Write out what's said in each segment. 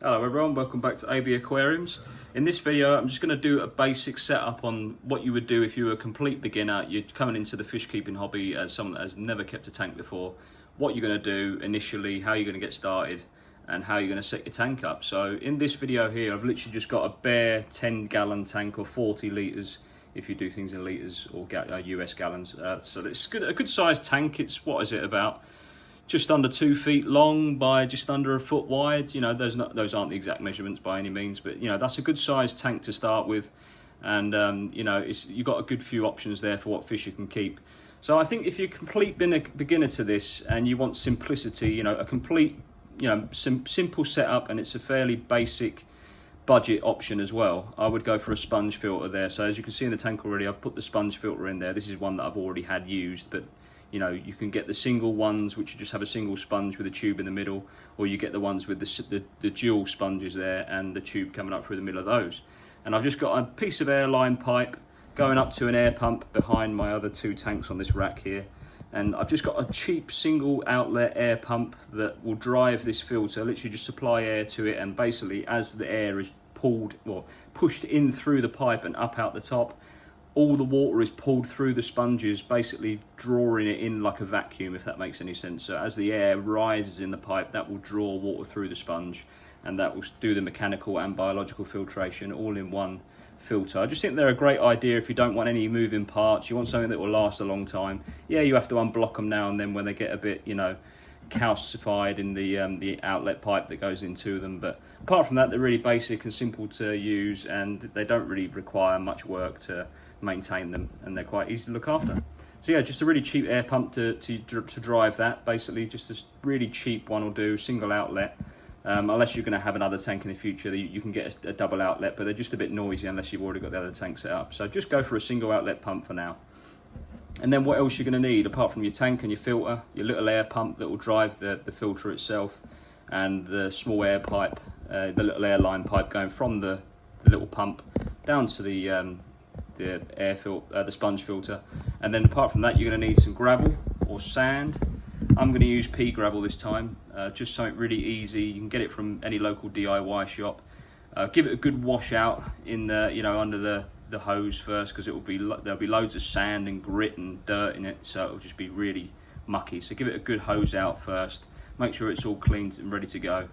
Hello everyone, welcome back to AB-Aquariums. In this video I'm just going to do a basic setup on what you would do if you were a complete beginner. You're coming into the fish keeping hobby as someone that has never kept a tank before. What you're going to do initially, how you're going to get started, and how you're going to set your tank up. So in this video here I've literally just got a bare 10-gallon tank, or 40 litres if you do things in litres or US gallons. So it's a good sized tank. It's, what is it, about just under 2 feet long by just under a foot wide. You know, those aren't the exact measurements by any means, but you know, that's a good sized tank to start with. And you know, you've got a good few options there for what fish you can keep. So I think if you're a complete beginner to this and you want simplicity, you know, a complete, you know, simple setup, and it's a fairly basic budget option as well, I would go for a sponge filter there. So as you can see in the tank already, I've put the sponge filter in there. This is one that I've already had used, but you know, you can get the single ones which just have a single sponge with a tube in the middle, or you get the ones with the dual sponges there and the tube coming up through the middle of those. And I've just got a piece of airline pipe going up to an air pump behind my other 2 tanks on this rack here. And I've just got a cheap single outlet air pump that will drive this filter, literally just supply air to it, and basically as the air is pushed in through the pipe and up out the top, all the water is pulled through the sponges, basically drawing it in like a vacuum, if that makes any sense. So as the air rises in the pipe, that will draw water through the sponge, and that will do the mechanical and biological filtration all in one filter. I just think they're a great idea if you don't want any moving parts, you want something that will last a long time. Yeah, you have to unblock them now and then when they get a bit, you know, calcified in the outlet pipe that goes into them, but apart from that, they're really basic and simple to use, and they don't really require much work to maintain them, and they're quite easy to look after. So yeah, just a really cheap air pump to drive that. Basically just a really cheap one will do, single outlet. Unless you're going to have another tank in the future, you can get a double outlet, but they're just a bit noisy unless you've already got the other tank set up. So just go for a single outlet pump for now. And then what else you're going to need apart from your tank and your filter? Your little air pump that will drive the filter itself, and the small air pipe, the little airline pipe going from the little pump down to the sponge filter. And then apart from that, you're going to need some gravel or sand. I'm going to use pea gravel this time, just something really easy. You can get it from any local DIY shop. Give it a good wash out in the, you know, under the hose first, because there'll be loads of sand and grit and dirt in it, so it'll just be really mucky. So give it a good hose out first, make sure it's all cleaned and ready to go.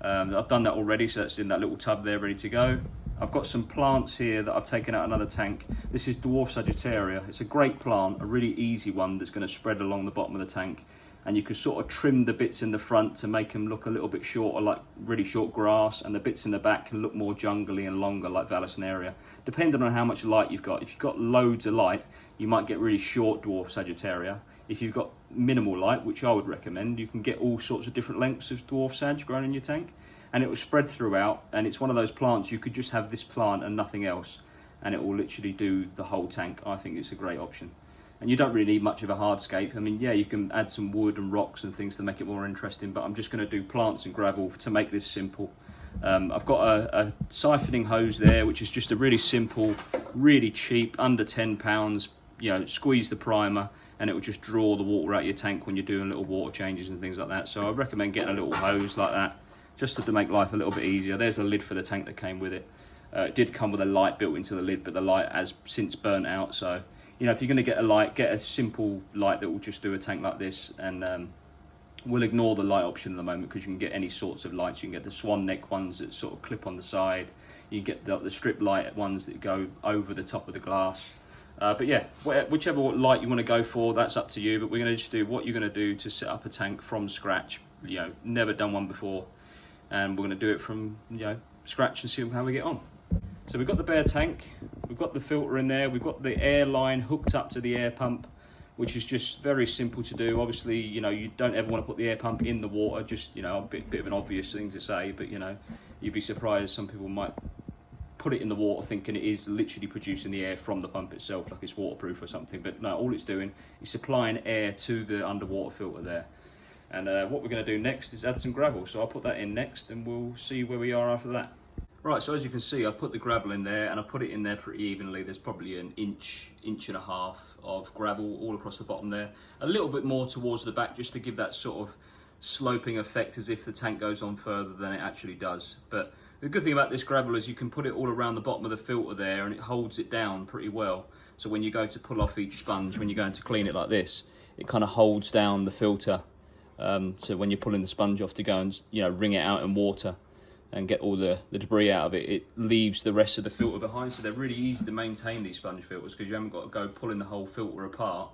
I've done that already, so that's in that little tub there ready to go. I've got some plants here that I've taken out another tank. This is dwarf Sagittaria. It's a great plant, a really easy one that's going to spread along the bottom of the tank, and you can sort of trim the bits in the front to make them look a little bit shorter, like really short grass, and the bits in the back can look more jungly and longer, like Vallisneria, depending on how much light you've got. If you've got loads of light, you might get really short dwarf Sagittaria. If you've got minimal light, which I would recommend, you can get all sorts of different lengths of dwarf Sag grown in your tank, and it will spread throughout. And it's one of those plants you could just have this plant and nothing else, and it will literally do the whole tank. I think it's a great option. And you don't really need much of a hardscape. I mean, yeah, you can add some wood and rocks and things to make it more interesting, but I'm just going to do plants and gravel to make this simple. I've got a siphoning hose there, which is just a really simple, really cheap, under £10, you know, squeeze the primer, and it will just draw the water out of your tank when you're doing little water changes and things like that. So I recommend getting a little hose like that, just to make life a little bit easier. There's a lid for the tank that came with it. It did come with a light built into the lid, but the light has since burnt out. So, you know, if you're going to get a light, get a simple light that will just do a tank like this, and we'll ignore the light option at the moment, because you can get any sorts of lights. You can get the swan neck ones that sort of clip on the side. You can get the strip light ones that go over the top of the glass. But yeah, whichever light you want to go for, that's up to you. But we're going to just do what you're going to do to set up a tank from scratch. You know, never done one before, and we're going to do it from, you know, scratch and see how we get on. So we've got the bare tank, we've got the filter in there, we've got the air line hooked up to the air pump, which is just very simple to do. Obviously, you know, you don't ever want to put the air pump in the water, just, you know, a bit of an obvious thing to say, but you know, you'd be surprised. Some people might put it in the water thinking it is literally producing the air from the pump itself, like it's waterproof or something, but no, all it's doing is supplying air to the underwater filter there. And what we're going to do next is add some gravel, so I'll put that in next and we'll see where we are after that. Right, so as you can see, I've put the gravel in there, and I put it in there pretty evenly. There's probably an inch and a half of gravel all across the bottom there. A little bit more towards the back, just to give that sort of sloping effect as if the tank goes on further than it actually does. But the good thing about this gravel is you can put it all around the bottom of the filter there, and it holds it down pretty well. So when you go to pull off each sponge, when you're going to clean it like this, it kind of holds down the filter. So when you're pulling the sponge off to go and, you know, wring it out in water and get all the debris out of it, it leaves the rest of the filter behind. So they're really easy to maintain, these sponge filters, because you haven't got to go pulling the whole filter apart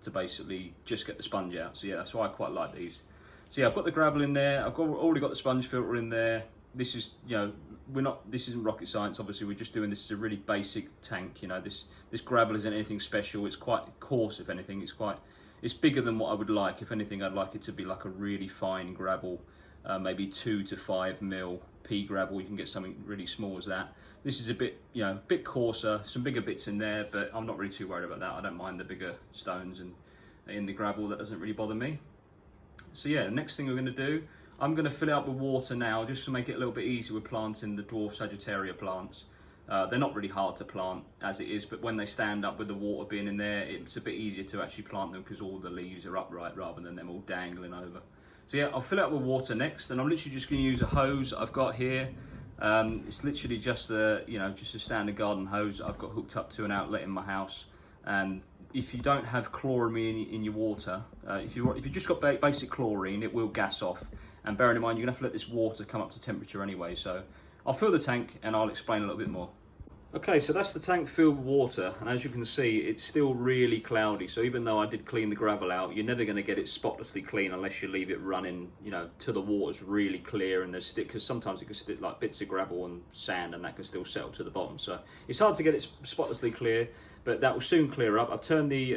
to basically just get the sponge out. So yeah, that's why I quite like these. So yeah, I've got the gravel in there. I've already got the sponge filter in there. This is, you know, this isn't rocket science. Obviously, we're just doing this as a really basic tank. You know, this gravel isn't anything special. It's quite coarse, if anything. It's bigger than what I would like. If anything, I'd like it to be like a really fine gravel, maybe 2 to 5 mil pea gravel. You can get something really small as that. This is a bit, you know, a bit coarser, some bigger bits in there, but I'm not really too worried about that. I don't mind the bigger stones and in the gravel. That doesn't really bother me. So yeah, the next thing we're going to do, I'm going to fill it up with water now, just to make it a little bit easier with planting the dwarf Sagittaria plants. They're not really hard to plant as it is, but when they stand up with the water being in there, it's a bit easier to actually plant them because all the leaves are upright rather than them all dangling over. So yeah, I'll fill it up with water next, and I'm literally just going to use a hose I've got here. It's literally just just a standard garden hose that I've got hooked up to an outlet in my house. And if you don't have chloramine in your water, if you just got basic chlorine, it will gas off. And bearing in mind, you're going to have to let this water come up to temperature anyway. So I'll fill the tank and I'll explain a little bit more. Okay, so that's the tank filled with water, and as you can see, it's still really cloudy. So even though I did clean the gravel out, you're never going to get it spotlessly clean unless you leave it running, you know, till the water's really clear and there's stick, because sometimes it can stick like bits of gravel and sand, and that can still settle to the bottom. So it's hard to get it spotlessly clear, but that will soon clear up. I've turned the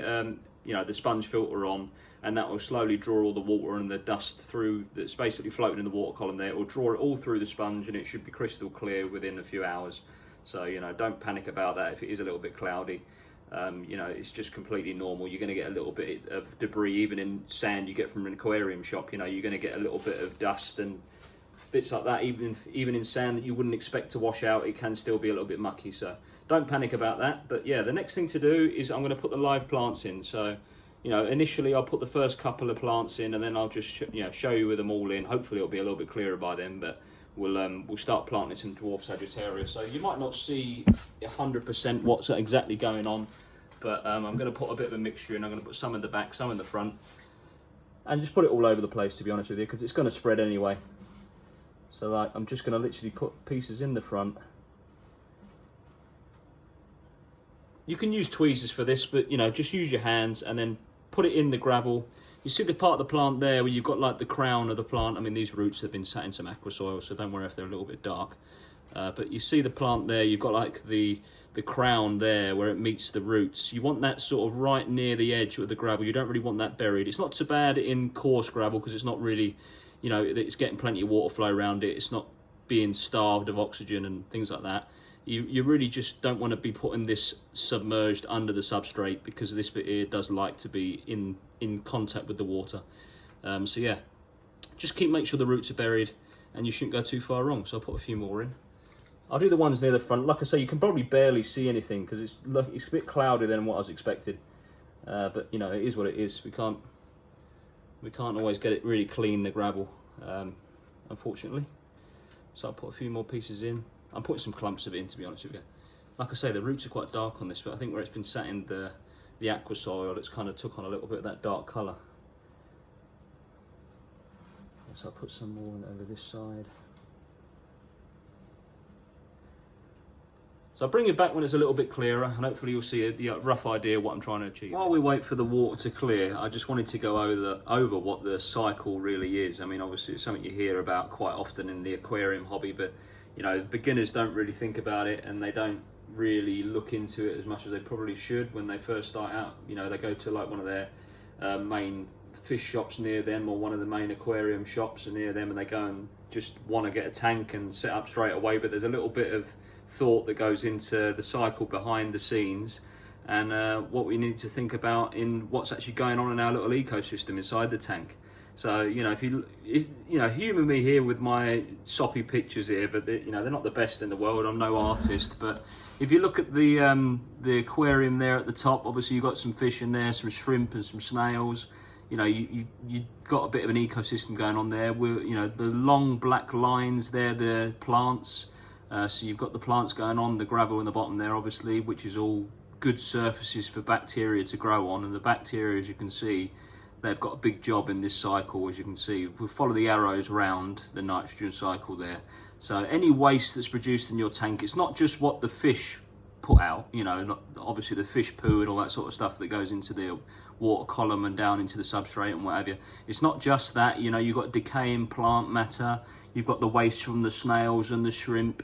the sponge filter on, and that will slowly draw all the water and the dust through that's basically floating in the water column there. It will draw it all through the sponge, and it should be crystal clear within a few hours. So, you know, don't panic about that if it is a little bit cloudy. You know, it's just completely normal. You're going to get a little bit of debris, even in sand you get from an aquarium shop. You know, you're going to get a little bit of dust and bits like that. Even in sand that you wouldn't expect to wash out, it can still be a little bit mucky. So don't panic about that. But yeah, the next thing to do is I'm going to put the live plants in. So, you know, initially I'll put the first couple of plants in, and then I'll just show you with them all in. Hopefully it'll be a little bit clearer by then, but we'll start planting some dwarf Sagittaria. So you might not see 100% what's exactly going on, but I'm going to put a bit of a mixture in. I'm going to put some in the back, some in the front, and just put it all over the place, to be honest with you, because it's going to spread anyway. So like, I'm just going to literally put pieces in the front. You can use tweezers for this, but you know, just use your hands and then put it in the gravel. You see the part of the plant there where you've got like the crown of the plant. I mean, these roots have been sat in some aqua soil, so don't worry if they're a little bit dark. But you see the plant there, you've got like the crown there where it meets the roots. You want that sort of right near the edge of the gravel. You don't really want that buried. It's not so bad in coarse gravel because it's not really, you know, it's getting plenty of water flow around it. It's not being starved of oxygen and things like that. You really just don't want to be putting this submerged under the substrate, because this bit here does like to be in contact with the water. So yeah, just make sure the roots are buried, and you shouldn't go too far wrong. So I'll put a few more in. I'll do the ones near the front. Like I say, you can probably barely see anything because it's a bit cloudier than what I was expected. But you know, it is what it is. We can't always get it really clean, the gravel, unfortunately. So I'll put a few more pieces in. I'm putting some clumps of it in, to be honest with you. Like I say, the roots are quite dark on this, but I think where it's been sat in the aqua soil, it's kind of took on a little bit of that dark colour. So I'll put some more in over this side. So I'll bring it back when it's a little bit clearer, and hopefully you'll see a rough idea of what I'm trying to achieve. While we wait for the water to clear, I just wanted to go over what the cycle really is. I mean, obviously it's something you hear about quite often in the aquarium hobby, but you know, beginners don't really think about it, and they don't really look into it as much as they probably should when they first start out. You know, they go to like one of their main fish shops near them, or one of the main aquarium shops near them, and they go and just want to get a tank and set up straight away, but there's a little bit of thought that goes into the cycle behind the scenes, and what we need to think about in what's actually going on in our little ecosystem inside the tank. So, you know, humour me here with my soppy pictures here, but they're not the best in the world. I'm no artist, but if you look at the aquarium there at the top, obviously you've got some fish in there, some shrimp and some snails. you know, you got a bit of an ecosystem going on there. You know, the long black lines there, the plants. So you've got the plants going on, the gravel in the bottom there, obviously, which is all good surfaces for bacteria to grow on. And the bacteria, as you can see, they've got a big job in this cycle. As you can see, we'll follow the arrows around the nitrogen cycle there. So any waste that's produced in your tank, it's not just what the fish put out, you know, obviously the fish poo and all that sort of stuff that goes into the water column and down into the substrate and whatever. It's not just that, you know, you've got decaying plant matter, you've got the waste from the snails and the shrimp,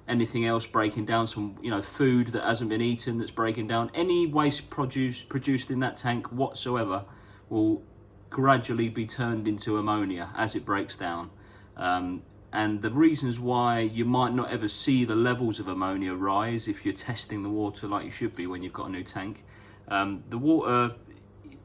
anything else breaking down, some, you know, food that hasn't been eaten that's breaking down. Any waste produced in that tank whatsoever will gradually be turned into ammonia as it breaks down. And the reasons why you might not ever see the levels of ammonia rise if you're testing the water like you should be when you've got a new tank. The water,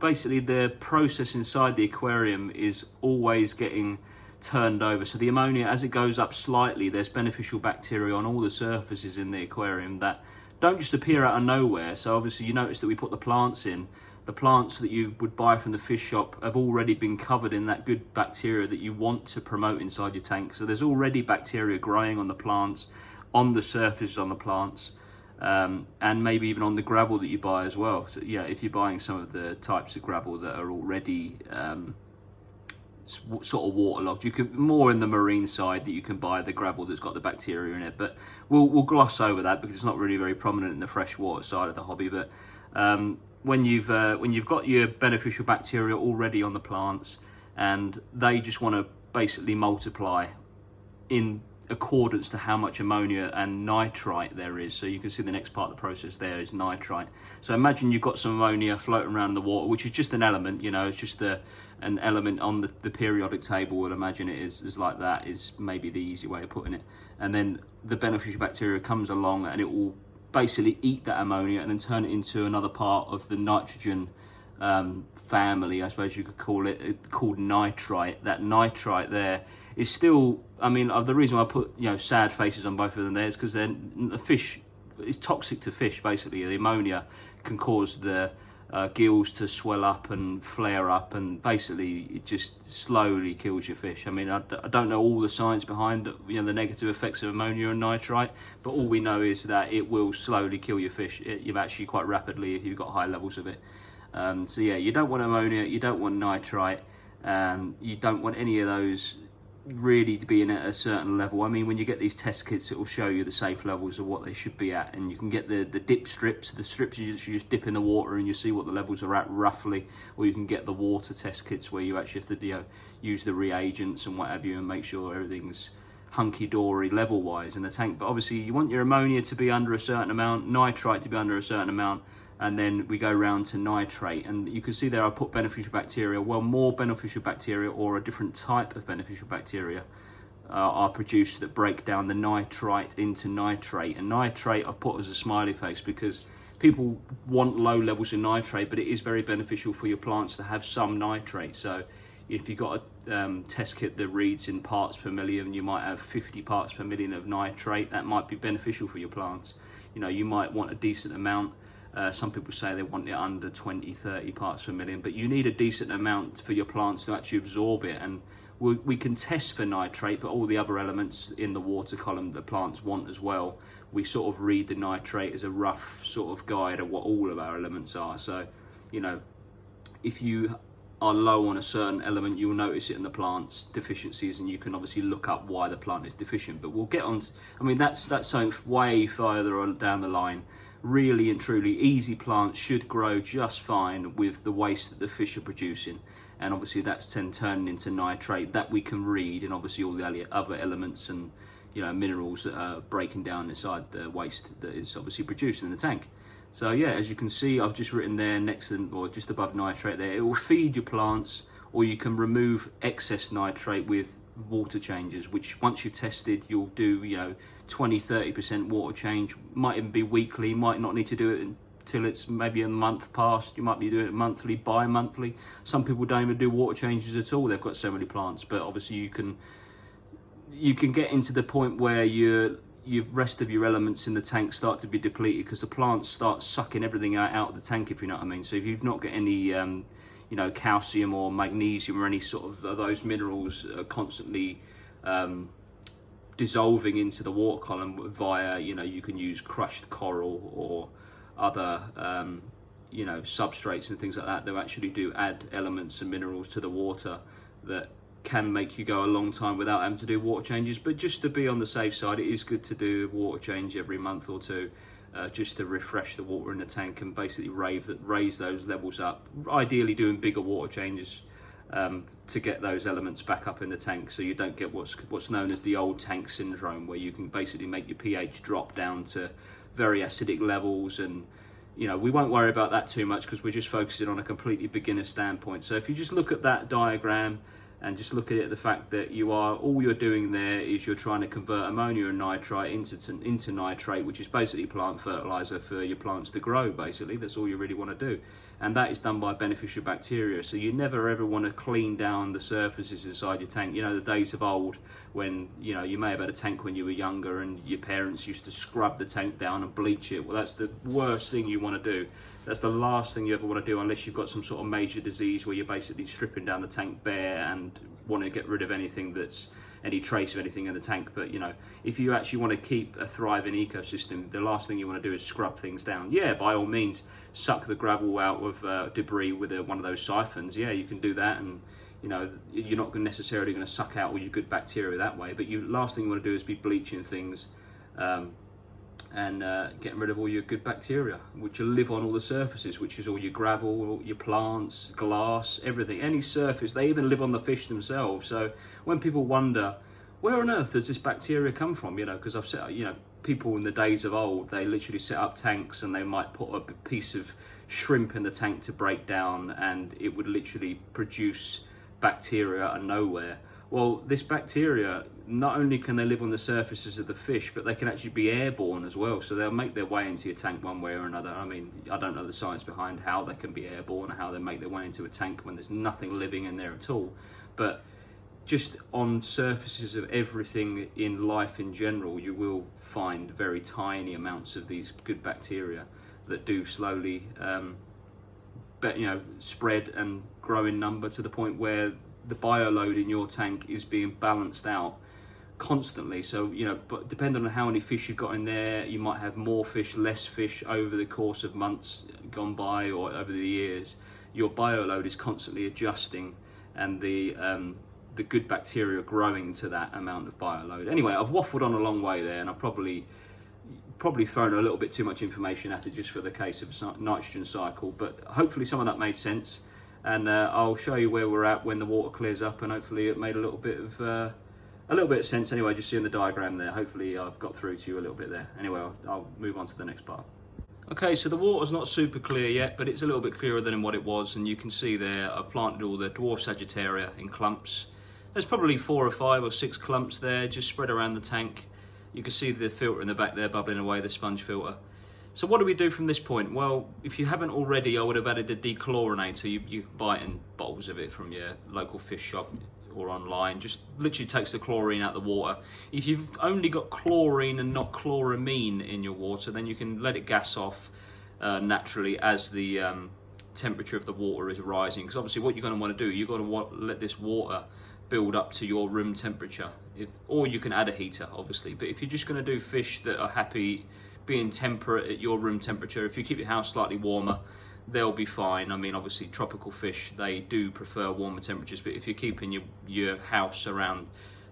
basically the process inside the aquarium is always getting turned over. So the ammonia, as it goes up slightly, there's beneficial bacteria on all the surfaces in the aquarium that don't just appear out of nowhere. So obviously you notice that we put the plants in. The plants that you would buy from the fish shop have already been covered in that good bacteria that you want to promote inside your tank. So there's already bacteria growing on the plants, on the surface on the plants, and maybe even on the gravel that you buy as well. So yeah, if you're buying some of the types of gravel that are already sort of waterlogged, you can more in the marine side that you can buy the gravel that's got the bacteria in it. But we'll gloss over that because it's not really very prominent in the freshwater side of the hobby. But when you've got your beneficial bacteria already on the plants and they just want to basically multiply in accordance to how much ammonia and nitrite there is. So you can see the next part of the process there is nitrite. So imagine you've got some ammonia floating around the water, which is just an element, you know, it's just an element on the periodic table. We'll imagine it is like that, is maybe the easy way of putting it. And then the beneficial bacteria comes along and it will basically eat that ammonia and then turn it into another part of the nitrogen family, I suppose you could call it, called nitrite. That nitrite there is still, I mean, the reason why I put, you know, sad faces on both of them there is because the fish is toxic to fish. Basically the ammonia can cause the gills to swell up and flare up, and basically it just slowly kills your fish. I mean, I don't know all the science behind, you know, the negative effects of ammonia and nitrite, but all we know is that it will slowly kill your fish. You've actually quite rapidly if you've got high levels of it. So yeah, you don't want ammonia, you don't want nitrite, you don't want any of those really to be in at a certain level. I mean, when you get these test kits, it will show you the safe levels of what they should be at, and you can get the dip strips, the strips you just dip in the water and you see what the levels are at roughly, or you can get the water test kits where you actually have to, you know, use the reagents and what have you and make sure everything's hunky-dory level wise in the tank. But obviously you want your ammonia to be under a certain amount, nitrite to be under a certain amount, and then we go round to nitrate. And you can see there I put beneficial bacteria. Well, more beneficial bacteria or a different type of beneficial bacteria are produced that break down the nitrite into nitrate. And nitrate I've put as a smiley face because people want low levels of nitrate, but it is very beneficial for your plants to have some nitrate. So if you've got a test kit that reads in parts per million, you might have 50 parts per million of nitrate. That might be beneficial for your plants. You know, you might want a decent amount. Some people say they want it under 20-30 parts per million, but you need a decent amount for your plants to actually absorb it. And we can test for nitrate, but all the other elements in the water column that plants want as well, we sort of read the nitrate as a rough sort of guide of what all of our elements are. So, you know, if you are low on a certain element, you'll notice it in the plant's deficiencies, and you can obviously look up why the plant is deficient. But we'll get on to, I mean, that's something way further on down the line. Really and truly, easy plants should grow just fine with the waste that the fish are producing, and obviously that's then turning into nitrate that we can read, and obviously all the other elements and, you know, minerals that are breaking down inside the waste that is obviously produced in the tank. So yeah, as you can see, I've just written there next to, or just above nitrate there, it will feed your plants, or you can remove excess nitrate with water changes, which once you've tested, you'll do, you know, 20-30% water change. Might even be weekly, might not need to do it until it's maybe a month past. You might be doing it monthly, bi-monthly. Some people don't even do water changes at all, they've got so many plants. But obviously you can get into the point where your rest of your elements in the tank start to be depleted because the plants start sucking everything out of the tank, if you know what I mean. So if you've not got any you know, calcium or magnesium or any sort of those minerals are constantly dissolving into the water column via, you know, you can use crushed coral or other you know, substrates and things like that actually do add elements and minerals to the water that can make you go a long time without having to do water changes. But just to be on the safe side, it is good to do a water change every month or two, just to refresh the water in the tank and basically raise those levels up. Ideally doing bigger water changes to get those elements back up in the tank, so you don't get what's known as the old tank syndrome, where you can basically make your pH drop down to very acidic levels. And you know, we won't worry about that too much because we're just focusing on a completely beginner standpoint. So if you just look at that diagram and just look at it, the fact that all you're doing there is you're trying to convert ammonia and nitrite into nitrate, which is basically plant fertilizer for your plants to grow. Basically, that's all you really want to do, and that is done by beneficial bacteria. So you never ever want to clean down the surfaces inside your tank. You know, the days of old when, you know, you may have had a tank when you were younger and your parents used to scrub the tank down and bleach it. Well, that's the worst thing you want to do. That's the last thing you ever want to do, unless you've got some sort of major disease where you're basically stripping down the tank bare and want to get rid of anything that's any trace of anything in the tank. But you know, if you actually want to keep a thriving ecosystem, the last thing you want to do is scrub things down. Yeah, by all means, suck the gravel out of debris with one of those siphons. Yeah, you can do that, and you know, you're not necessarily going to suck out all your good bacteria that way. But last thing you want to do is be bleaching things and getting rid of all your good bacteria, which will live on all the surfaces, which is all your gravel, your plants, glass, everything, any surface. They even live on the fish themselves. So when people wonder, where on earth does this bacteria come from? You know, because I've set, you know, people in the days of old, they literally set up tanks and they might put a piece of shrimp in the tank to break down, and it would literally produce bacteria out of nowhere. Well, this bacteria, not only can they live on the surfaces of the fish, but they can actually be airborne as well. So they'll make their way into your tank one way or another. I mean, I don't know the science behind how they can be airborne, or how they make their way into a tank when there's nothing living in there at all. But just on surfaces of everything in life in general, you will find very tiny amounts of these good bacteria that do slowly spread and grow in number to the point where the bioload in your tank is being balanced out constantly. So, you know, but depending on how many fish you've got in there, you might have more fish, less fish over the course of months gone by or over the years. Your bioload is constantly adjusting, and the good bacteria growing to that amount of bioload. Anyway, I've waffled on a long way there, and I've probably thrown a little bit too much information at it just for the case of nitrogen cycle, but hopefully some of that made sense. And I'll show you where we're at when the water clears up, and hopefully it made a little bit of sense anyway, just seeing the diagram there. Hopefully I've got through to you a little bit there. Anyway, I'll move on to the next part. Okay, so the water's not super clear yet, but it's a little bit clearer than what it was, and you can see there I've planted all the dwarf Sagittaria in clumps. There's probably 4 or 5 or 6 clumps there, just spread around the tank. You can see the filter in the back there bubbling away, the sponge filter. So what do we do from this point? Well, if you haven't already, I would have added the dechlorinator. You can buy it in bottles of it from your local fish shop or online. Just literally takes the chlorine out of the water. If you've only got chlorine and not chloramine in your water, then you can let it gas off naturally as the temperature of the water is rising. Because obviously what you're going to want to do, you're going to let this water build up to your room temperature. Or you can add a heater, obviously. But if you're just going to do fish that are happy being temperate at your room temperature, if you keep your house slightly warmer, they'll be fine. I mean, obviously tropical fish, they do prefer warmer temperatures, but if you're keeping your house around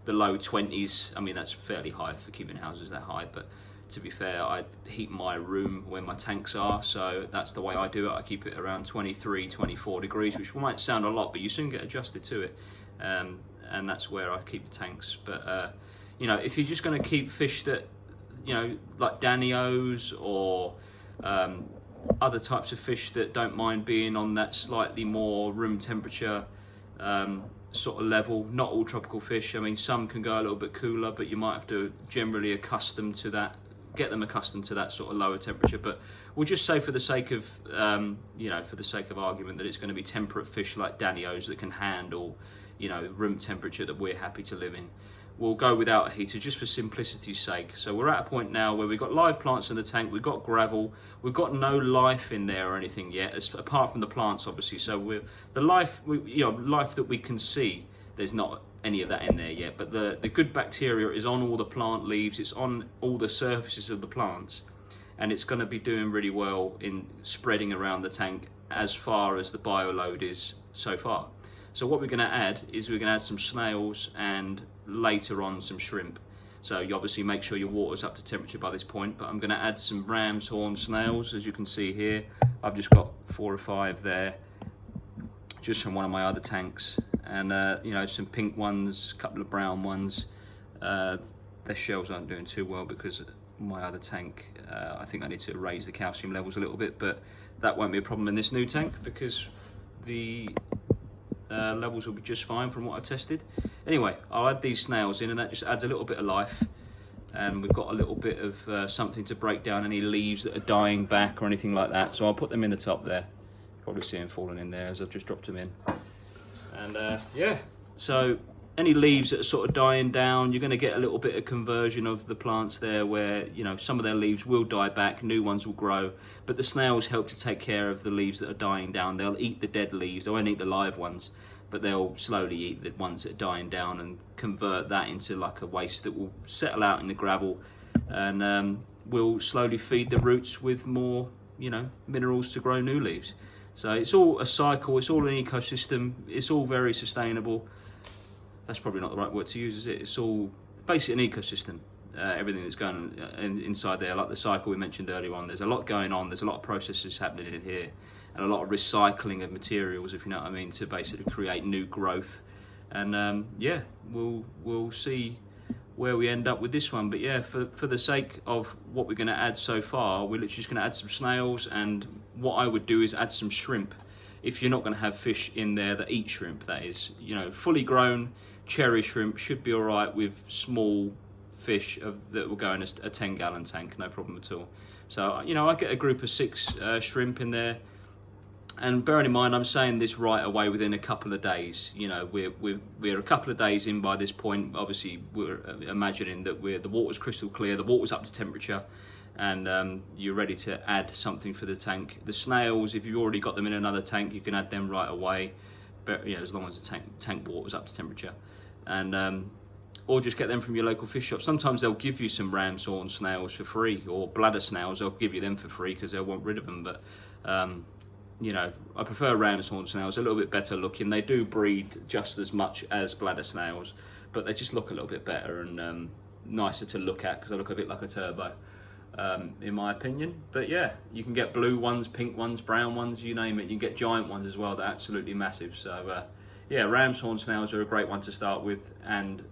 the low 20s, I mean, that's fairly high for keeping houses that high, but to be fair, I heat my room where my tanks are, so that's the way I do it. I keep it around 23, 24 degrees, which might sound a lot, but you soon get adjusted to it, and that's where I keep the tanks. But you know, if you're just going to keep fish that, you know, like Danios or other types of fish that don't mind being on that slightly more room temperature sort of level, not all tropical fish. I mean, some can go a little bit cooler, but you might have to generally get them accustomed to that sort of lower temperature. But we'll just say for the sake of for the sake of argument, that it's going to be temperate fish like Danios that can handle, you know, room temperature that we're happy to live in. we'll go without a heater just for simplicity's sake. So we're at a point now where we've got live plants in the tank, we've got gravel, we've got no life in there or anything yet, apart from the plants obviously. So life that we can see, there's not any of that in there yet, but the good bacteria is on all the plant leaves, it's on all the surfaces of the plants, and it's going to be doing really well in spreading around the tank as far as the bio load is so far. So what we're going to add is we're going to add some snails and later on some shrimp. So you obviously make sure your water's up to temperature by this point, but I'm going to add some ram's horn snails. As you can see here, I've just got 4 or 5 there, just from one of my other tanks, and you know, some pink ones, a couple of brown ones. Their shells aren't doing too well because my other tank, I think I need to raise the calcium levels a little bit, but that won't be a problem in this new tank because the levels will be just fine from what I've tested. Anyway, I'll add these snails in, and that just adds a little bit of life, and we've got a little bit of something to break down any leaves that are dying back or anything like that. So I'll put them in the top there. Probably see them falling in there as I've just dropped them in. And yeah, so any leaves that are sort of dying down, you're going to get a little bit of conversion of the plants there where, you know, some of their leaves will die back, new ones will grow, but the snails help to take care of the leaves that are dying down. They'll eat the dead leaves, they won't eat the live ones, but they'll slowly eat the ones that are dying down and convert that into like a waste that will settle out in the gravel, and will slowly feed the roots with more, you know, minerals to grow new leaves. So it's all a cycle, it's all an ecosystem, it's all very sustainable. That's probably not the right word to use, is it? It's all basically an ecosystem. Everything that's going on inside there, like the cycle we mentioned earlier on, there's a lot going on, there's a lot of processes happening in here, and a lot of recycling of materials, if you know what I mean, to basically create new growth. And yeah, we'll see where we end up with this one. But yeah, for the sake of what we're going to add so far, we're literally just going to add some snails, and what I would do is add some shrimp. If you're not going to have fish in there that eat shrimp, that is, you know, fully grown cherry shrimp should be all right with small fish that will go in a 10-gallon tank, no problem at all. So, you know, I get a group of 6 shrimp in there, and bearing in mind I'm saying this right away within a couple of days. You know, we're a couple of days in by this point. Obviously we're imagining that the water's crystal clear, the water's up to temperature, and you're ready to add something for the tank. The snails, if you've already got them in another tank, you can add them right away, but you know, as long as the tank water's up to temperature. And or just get them from your local fish shop. Sometimes they'll give you some ram's horn snails for free, or bladder snails, they'll give you them for free because they'll want rid of them. But you know, I prefer ram's horn snails, a little bit better looking. They do breed just as much as bladder snails, but they just look a little bit better and nicer to look at because they look a bit like a turbo, in my opinion. But yeah, you can get blue ones, pink ones, brown ones, you name it. You can get giant ones as well, they're absolutely massive. So yeah, ram's horn snails are a great one to start with, and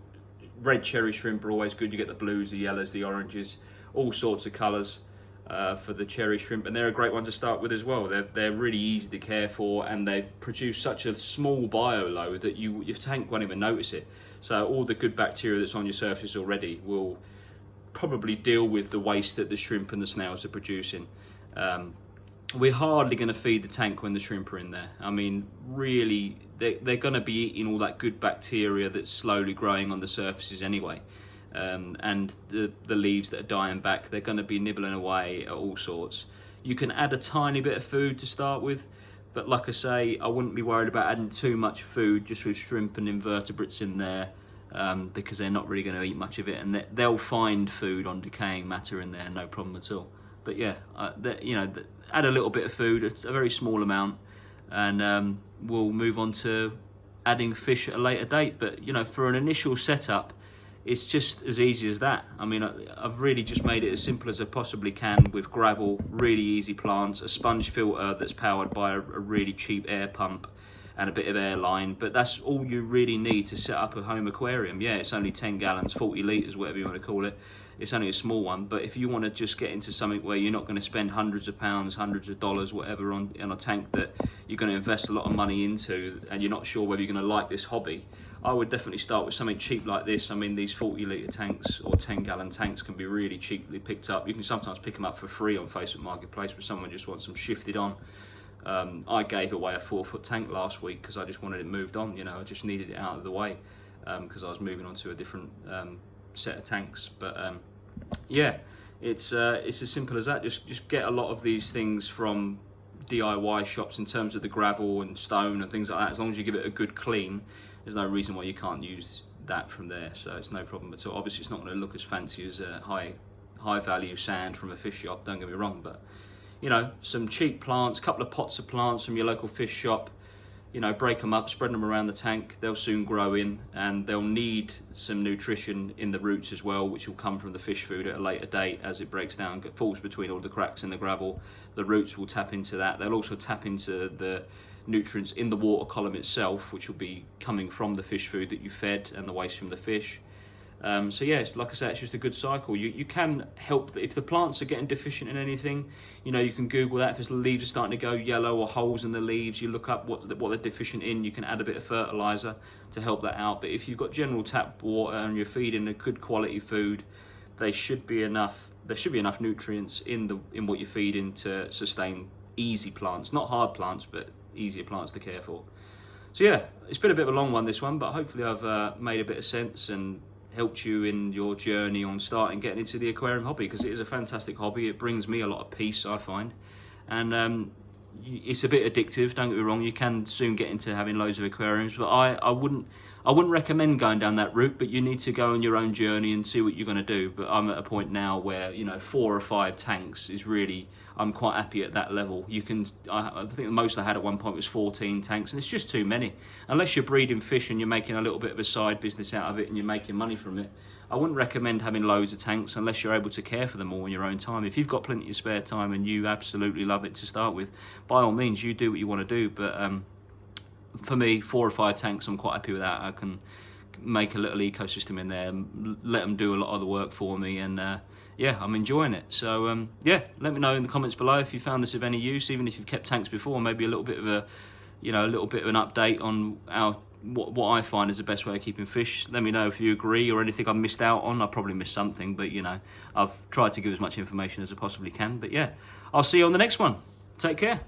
red cherry shrimp are always good. You get the blues, the yellows, the oranges, all sorts of colours for the cherry shrimp, and they're a great one to start with as well. They're really easy to care for, and they produce such a small bio load that your tank won't even notice it. So all the good bacteria that's on your surface already will probably deal with the waste that the shrimp and the snails are producing. We're hardly going to feed the tank when the shrimp are in there. I mean, really, they're going to be eating all that good bacteria that's slowly growing on the surfaces anyway. And the leaves that are dying back, they're going to be nibbling away at all sorts. You can add a tiny bit of food to start with, but like I say, I wouldn't be worried about adding too much food just with shrimp and invertebrates in there, because they're not really going to eat much of it, and they'll find food on decaying matter in there, no problem at all. But yeah, you know, add a little bit of food, it's a very small amount, and we'll move on to adding fish at a later date. But you know, for an initial setup, it's just as easy as that. I mean, I've really just made it as simple as I possibly can with gravel, really easy plants, a sponge filter that's powered by a really cheap air pump, and a bit of air line. But that's all you really need to set up a home aquarium. Yeah, it's only 10 gallons, 40 litres, whatever you want to call it. It's only a small one, but if you want to just get into something where you're not going to spend hundreds of pounds, hundreds of dollars, whatever, on a tank that you're going to invest a lot of money into, and you're not sure whether you're going to like this hobby, I would definitely start with something cheap like this. I mean, these 40 litre tanks or 10-gallon tanks can be really cheaply picked up. You can sometimes pick them up for free on Facebook Marketplace if someone just wants them shifted on. I gave away a 4-foot tank last week because I just wanted it moved on, you know, I just needed it out of the way. because I was moving on to a different set of tanks. But yeah, it's as simple as that. Just get a lot of these things from DIY shops in terms of the gravel and stone and things like that. As long as you give it a good clean, there's no reason why you can't use that from there, so it's no problem at all. Obviously it's not going to look as fancy as a high value sand from a fish shop, don't get me wrong, but you know, some cheap plants, a couple of pots of plants from your local fish shop, you know, break them up, spread them around the tank, they'll soon grow in, and they'll need some nutrition in the roots as well, which will come from the fish food at a later date. As it breaks down, falls between all the cracks in the gravel, the roots will tap into that. They'll also tap into the nutrients in the water column itself, which will be coming from the fish food that you fed and the waste from the fish. So yeah, like I said, it's just a good cycle. You can help if the plants are getting deficient in anything. You know, you can Google that. If the leaves are starting to go yellow or holes in the leaves, you look up what they're deficient in. You can add a bit of fertilizer to help that out. But if you've got general tap water and you're feeding a good quality food, there should be enough nutrients in what you're feeding to sustain easy plants, not hard plants, but easier plants to care for. So yeah, it's been a bit of a long one, this one, but hopefully I've made a bit of sense and helped you in your journey on getting into the aquarium hobby, because it is a fantastic hobby. It brings me a lot of peace, I find, and it's a bit addictive, don't get me wrong. You can soon get into having loads of aquariums, but I wouldn't recommend going down that route. But you need to go on your own journey and see what you're going to do. But I'm at a point now where, you know, 4 or 5 tanks is really, I'm quite happy at that level. I think the most I had at one point was 14 tanks, and it's just too many. Unless you're breeding fish and you're making a little bit of a side business out of it and you're making money from it, I wouldn't recommend having loads of tanks unless you're able to care for them all in your own time. If you've got plenty of spare time and you absolutely love it to start with, by all means, you do what you want to do. But for me, 4 or 5 tanks, I'm quite happy with that. I can make a little ecosystem in there, let them do a lot of the work for me, and yeah, I'm enjoying it. So yeah, let me know in the comments below if you found this of any use, even if you've kept tanks before. Maybe a little bit of an update on what I find is the best way of keeping fish. Let me know if you agree or anything I've missed out on. I probably missed something, but you know, I've tried to give as much information as I possibly can. But yeah, I'll see you on the next one. Take care.